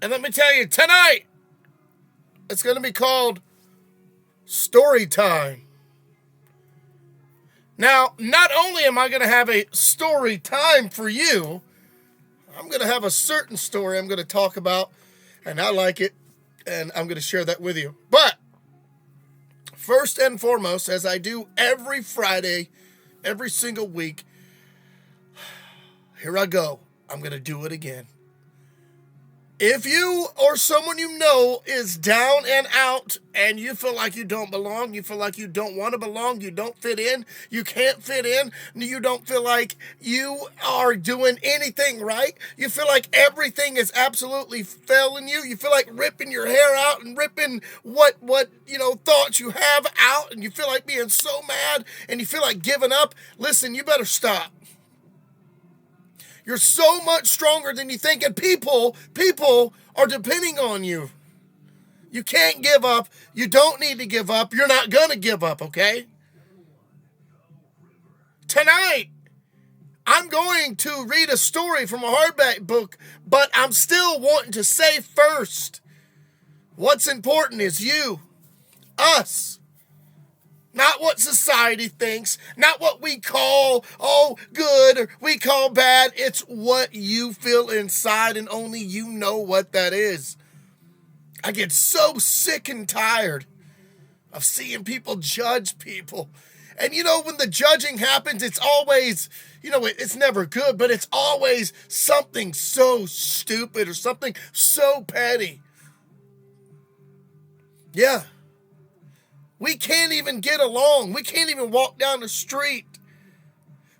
And let me tell you, tonight, it's going to be called Storytime. Now, not only am I going to have a story time for you, I'm going to have a certain story I'm going to talk about, and I like it, and I'm going to share that with you. But first and foremost, as I do every Friday, every single week, here I go. I'm going to do it again. If you or someone you know is down and out and you feel like you don't belong, you feel like you don't want to belong, you don't fit in, you can't fit in, you don't feel like you are doing anything right, you feel like everything is absolutely failing you, you feel like ripping your hair out and ripping what thoughts you have out, and you feel like being so mad and you feel like giving up, listen, you better stop. You're so much stronger than you think, and people are depending on you. You can't give up. You don't need to give up. You're not going to give up, okay? Tonight, I'm going to read a story from a hardback book, but I'm still wanting to say first, what's important is you, us. Not what society thinks, not what we call, good, or we call bad. It's what you feel inside, and only you know what that is. I get so sick and tired of seeing people judge people. And when the judging happens, it's always, it's never good, but it's always something so stupid or something so petty. Yeah. We can't even get along. We can't even walk down the street.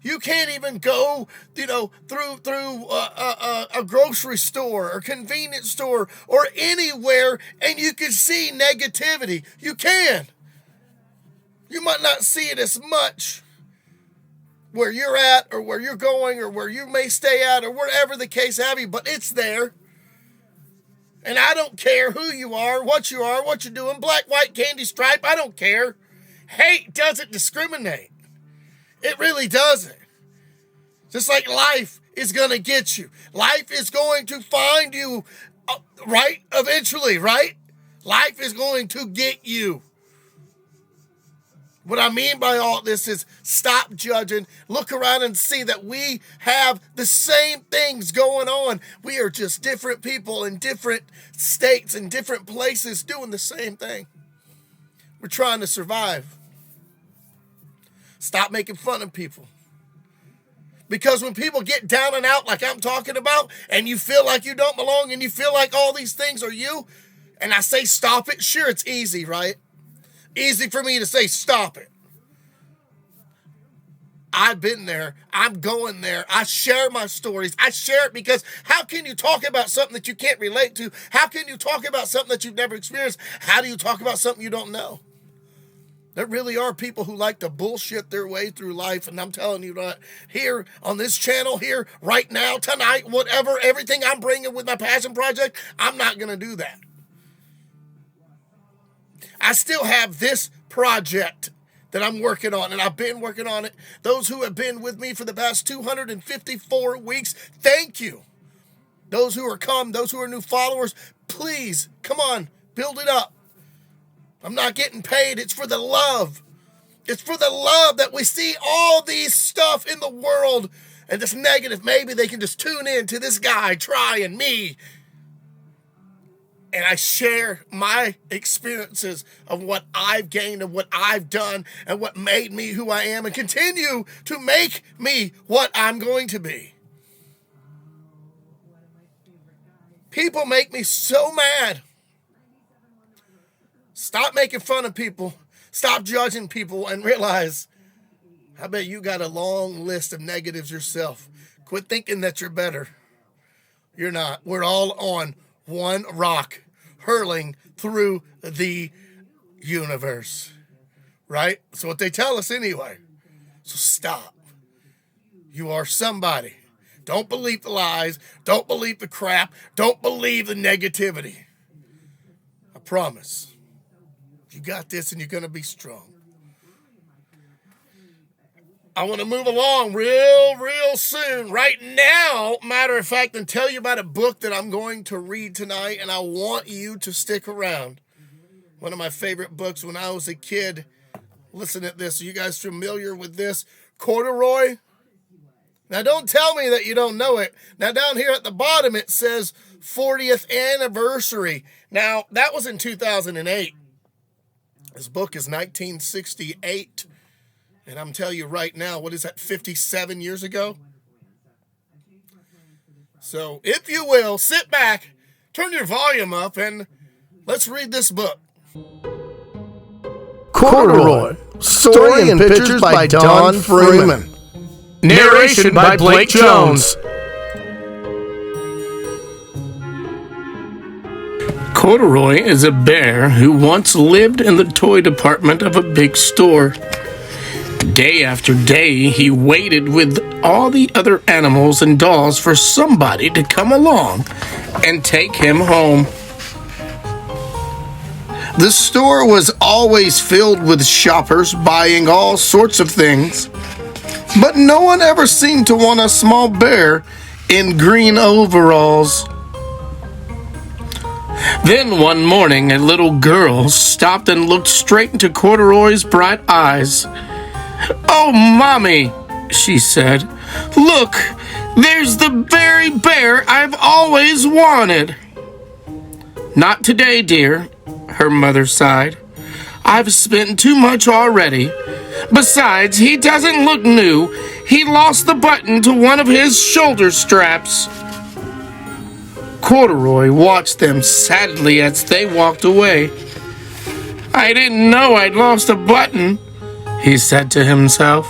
You can't even go, through a grocery store or convenience store or anywhere, and you can see negativity. You can. You might not see it as much where you're at or where you're going or where you may stay at or wherever the case have you, but it's there. And I don't care who you are, what you're doing, black, white, candy stripe, I don't care. Hate doesn't discriminate. It really doesn't. Just like life is going to get you. Life is going to find you, right? Eventually, right? Life is going to get you. What I mean by all this is stop judging, look around and see that we have the same things going on. We are just different people in different states and different places doing the same thing. We're trying to survive. Stop making fun of people. Because when people get down and out like I'm talking about, and you feel like you don't belong, and you feel like all these things are you, and I say stop it, sure, it's easy, right? Easy for me to say, stop it. I've been there. I'm going there. I share my stories. I share it because how can you talk about something that you can't relate to? How can you talk about something that you've never experienced? How do you talk about something you don't know? There really are people who like to bullshit their way through life, and I'm telling you that here on this channel, here, right now, tonight, whatever, everything I'm bringing with my passion project, I'm not going to do that. I still have this project that I'm working on, and I've been working on it. Those who have been with me for the past 254 weeks, thank you. Those who are those who are new followers, please, come on, build it up. I'm not getting paid. It's for the love. It's for the love that we see all these stuff in the world, and this negative. Maybe they can just tune in to this guy trying me. And I share my experiences of what I've gained and what I've done and what made me who I am and continue to make me what I'm going to be. People make me so mad. Stop making fun of people. Stop judging people and realize, I bet you got a long list of negatives yourself. Quit thinking that you're better. You're not. We're all on one rock, hurling through the universe, right? That's what they tell us anyway. So stop. You are somebody. Don't believe the lies. Don't believe the crap. Don't believe the negativity. I promise. You got this and you're going to be strong. I want to move along real soon. Right now, matter of fact, and tell you about a book that I'm going to read tonight, and I want you to stick around. One of my favorite books when I was a kid. Listen to this. Are you guys familiar with this? Corduroy. Now, don't tell me that you don't know it. Now, down here at the bottom, it says 40th anniversary. Now, that was in 2008. This book is 1968. And I'm telling you right now, what is that, 57 years ago? So, if you will, sit back, turn your volume up, and let's read this book. Corduroy, story and pictures by Don Freeman. Narration by Blake Jones. Corduroy is a bear who once lived in the toy department of a big store. Day after day, he waited with all the other animals and dolls for somebody to come along and take him home. The store was always filled with shoppers buying all sorts of things, but no one ever seemed to want a small bear in green overalls. Then one morning, a little girl stopped and looked straight into Corduroy's bright eyes. "Oh, Mommy," she said, "look, there's the very bear I've always wanted." "Not today, dear," her mother sighed. "I've spent too much already. Besides, he doesn't look new. He lost the button to one of his shoulder straps." Corduroy watched them sadly as they walked away. "I didn't know I'd lost a button," he said to himself.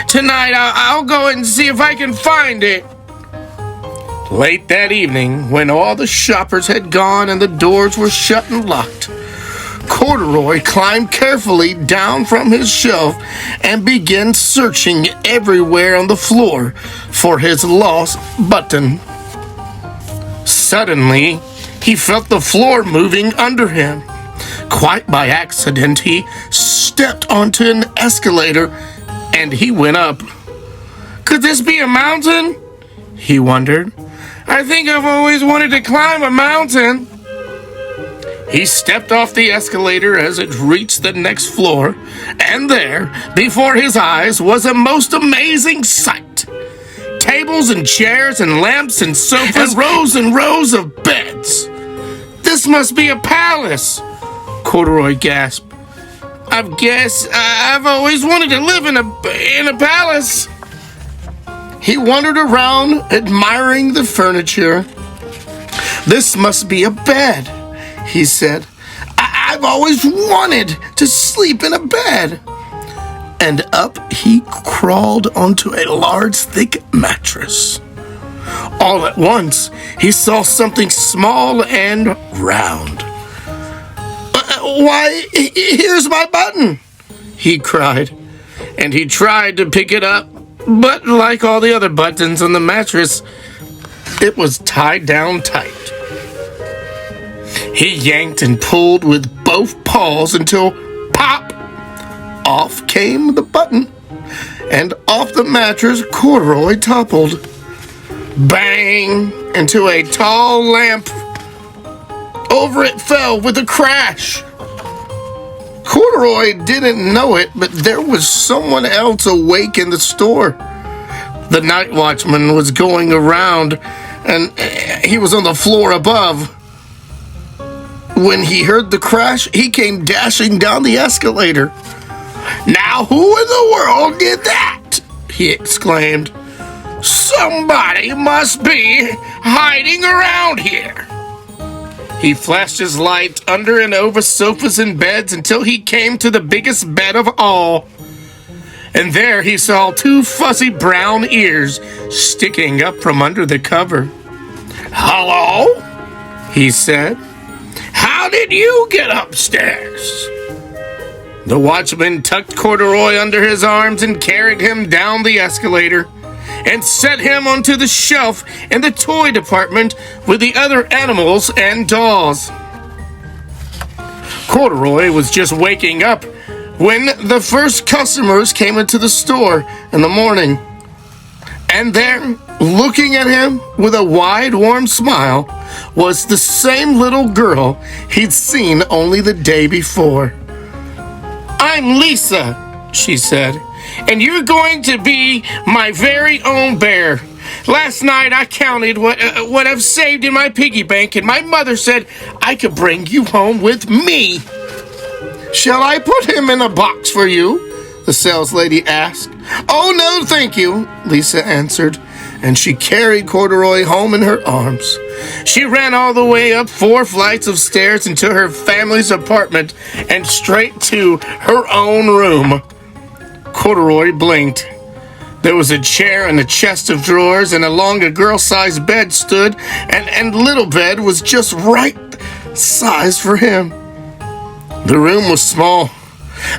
"Tonight I'll go and see if I can find it." Late that evening, when all the shoppers had gone and the doors were shut and locked, Corduroy climbed carefully down from his shelf and began searching everywhere on the floor for his lost button. Suddenly, he felt the floor moving under him. Quite by accident, he stepped onto an escalator and he went up. "Could this be a mountain?" he wondered. "I think I've always wanted to climb a mountain." He stepped off the escalator as it reached the next floor, and there, before his eyes, was a most amazing sight. Tables and chairs and lamps and sofas, and rows of beds. "This must be a palace," Corduroy gasped. "I guess I've always wanted to live in a palace." He wandered around, admiring the furniture. "This must be a bed," he said. I've always wanted to sleep in a bed." And up he crawled onto a large, thick mattress. All at once, he saw something small and round. "Why, here's my button," he cried. And he tried to pick it up, but like all the other buttons on the mattress, it was tied down tight. He yanked and pulled with both paws until, pop, off came the button, and off the mattress Corduroy toppled. Bang! Into a tall lamp. Over it fell with a crash. Corduroy didn't know it, but there was someone else awake in the store. The night watchman was going around, and he was on the floor above. When he heard the crash, he came dashing down the escalator. "Now who in the world did that?" he exclaimed. "Somebody must be hiding around here." He flashed his light under and over sofas and beds until he came to the biggest bed of all. And there he saw two fuzzy brown ears sticking up from under the cover. "Hello?" he said. "How did you get upstairs?" The watchman tucked Corduroy under his arms and carried him down the escalator and set him onto the shelf in the toy department with the other animals and dolls. Corduroy was just waking up when the first customers came into the store in the morning. And there, looking at him with a wide, warm smile, was the same little girl he'd seen only the day before. "I'm Lisa," she said, "and you're going to be my very own bear. Last night I counted what I've saved in my piggy bank, and my mother said I could bring you home with me." "Shall I put him in a box for you?" the sales lady asked. "Oh, no, thank you," Lisa answered, and she carried Corduroy home in her arms. She ran all the way up 4 flights of stairs into her family's apartment and straight to her own room. Corduroy blinked. There was a chair and a chest of drawers, and along a girl-sized bed stood, and little bed was just right size for him. The room was small,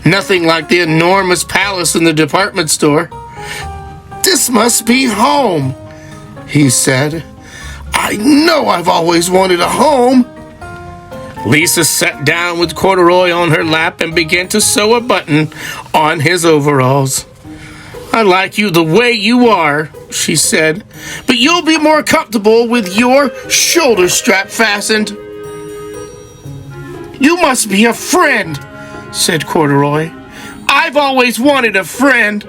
nothing like the enormous palace in the department store. "This must be home," he said. "I know I've always wanted a home." Lisa sat down with Corduroy on her lap and began to sew a button on his overalls. "I like you the way you are," she said, "but you'll be more comfortable with your shoulder strap fastened." "You must be a friend," said Corduroy. "I've always wanted a friend."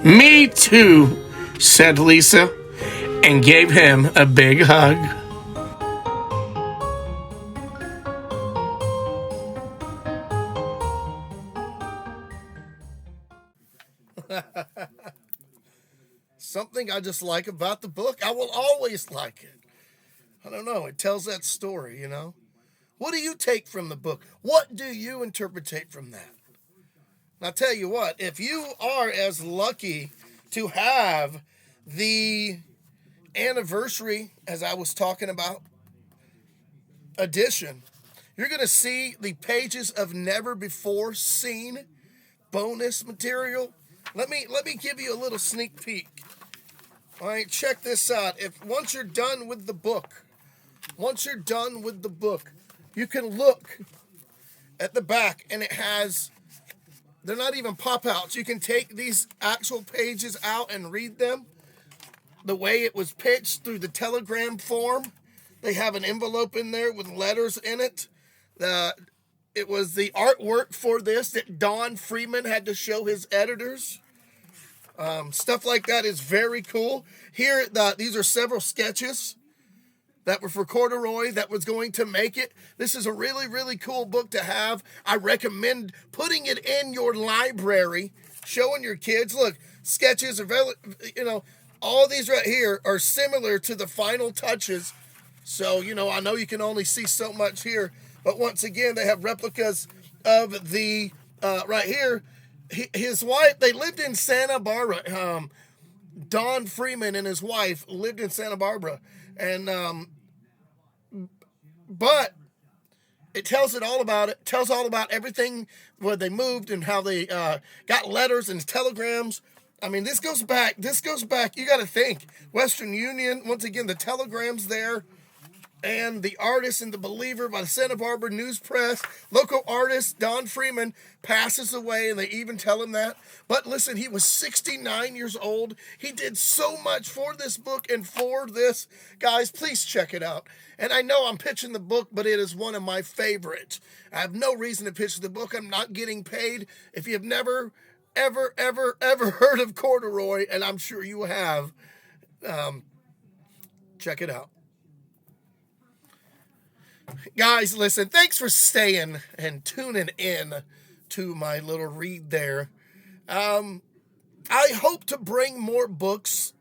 "Me too," said Lisa, and gave him a big hug. Something I just like about the book. I will always like it. I don't know. It tells that story, you know. What do you take from the book? What do you interpretate from that? And I'll tell you what, if you are as lucky to have the anniversary, as I was talking about, edition, you're going to see the pages of never before seen bonus material. Let me give you a little sneak peek. All right, check this out. Once you're done with the book, you can look at the back, and it has, they're not even pop-outs. You can take these actual pages out and read them the way it was pitched through the telegram form. They have an envelope in there with letters in it. It was the artwork for this that Don Freeman had to show his editors. Stuff like that is very cool. Here, these are several sketches that were for Corduroy that was going to make it. This is a really, really cool book to have. I recommend putting it in your library, showing your kids. Look, sketches are, all these right here are similar to the final touches. So, I know you can only see so much here, but once again, they have replicas of the, right here, his wife, they lived in Santa Barbara. Don Freeman and his wife lived in Santa Barbara. And, but it tells all about everything where they moved and how they got letters and telegrams. I mean, this goes back, you got to think, Western Union, once again, the telegrams there, and The Artist and the Believer by the Santa Barbara News Press. Local artist Don Freeman passes away, and they even tell him that. But listen, he was 69 years old. He did so much for this book and for this. Guys, please check it out. And I know I'm pitching the book, but it is one of my favorites. I have no reason to pitch the book. I'm not getting paid. If you have never, ever heard of Corduroy, and I'm sure you have, check it out. Guys, listen, thanks for staying and tuning in to my little read there. I hope to bring more books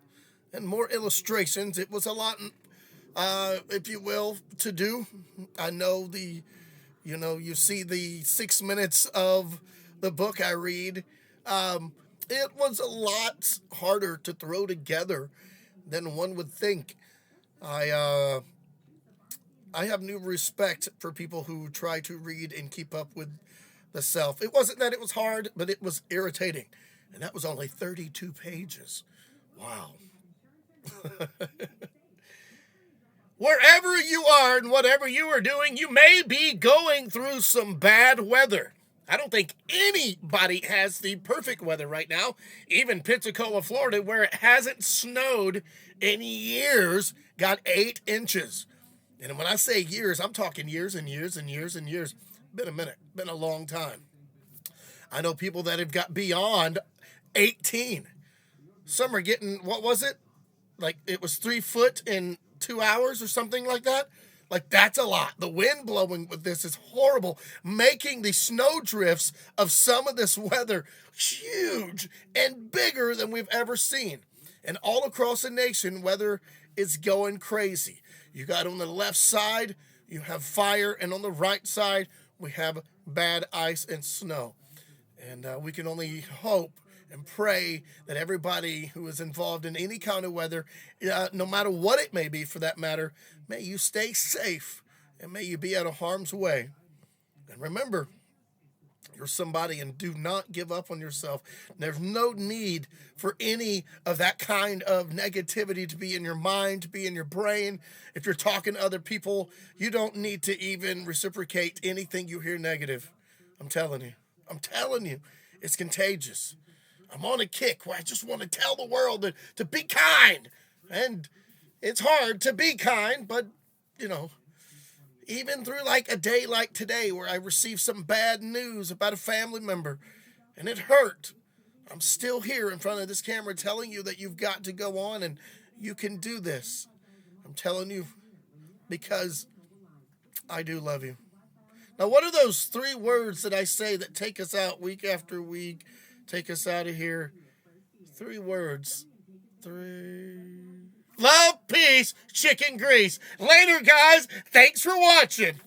and more illustrations. It was a lot, if you will, to do. I know you see the 6 minutes of the book I read. It was a lot harder to throw together than one would think. I have new respect for people who try to read and keep up with the self. It wasn't that it was hard, but it was irritating. And that was only 32 pages. Wow. Wherever you are and whatever you are doing, you may be going through some bad weather. I don't think anybody has the perfect weather right now. Even Pensacola, Florida, where it hasn't snowed in years, got 8 inches. And when I say years, I'm talking years and years and years and years. Been a minute, been a long time. I know people that have got beyond 18. Some are getting, what was it? Like it was 3 foot in 2 hours or something like that. Like that's a lot. The wind blowing with this is horrible, making the snow drifts of some of this weather huge and bigger than we've ever seen. And all across the nation, weather is going crazy. You got on the left side, you have fire, and on the right side, we have bad ice and snow. And we can only hope and pray that everybody who is involved in any kind of weather, no matter what it may be for that matter, may you stay safe and may you be out of harm's way. And remember, you're somebody and do not give up on yourself. There's no need for any of that kind of negativity to be in your mind, to be in your brain. If you're talking to other people, you don't need to even reciprocate anything you hear negative. I'm telling you, it's contagious. I'm on a kick where I just want to tell the world to be kind. And it's hard to be kind, but, even through like a day like today where I received some bad news about a family member and it hurt, I'm still here in front of this camera telling you that you've got to go on and you can do this. I'm telling you because I do love you. Now, what are those 3 words that I say that take us out week after week, take us out of here? 3 words. 3. Love, peace, chicken grease. Later, guys. Thanks for watching.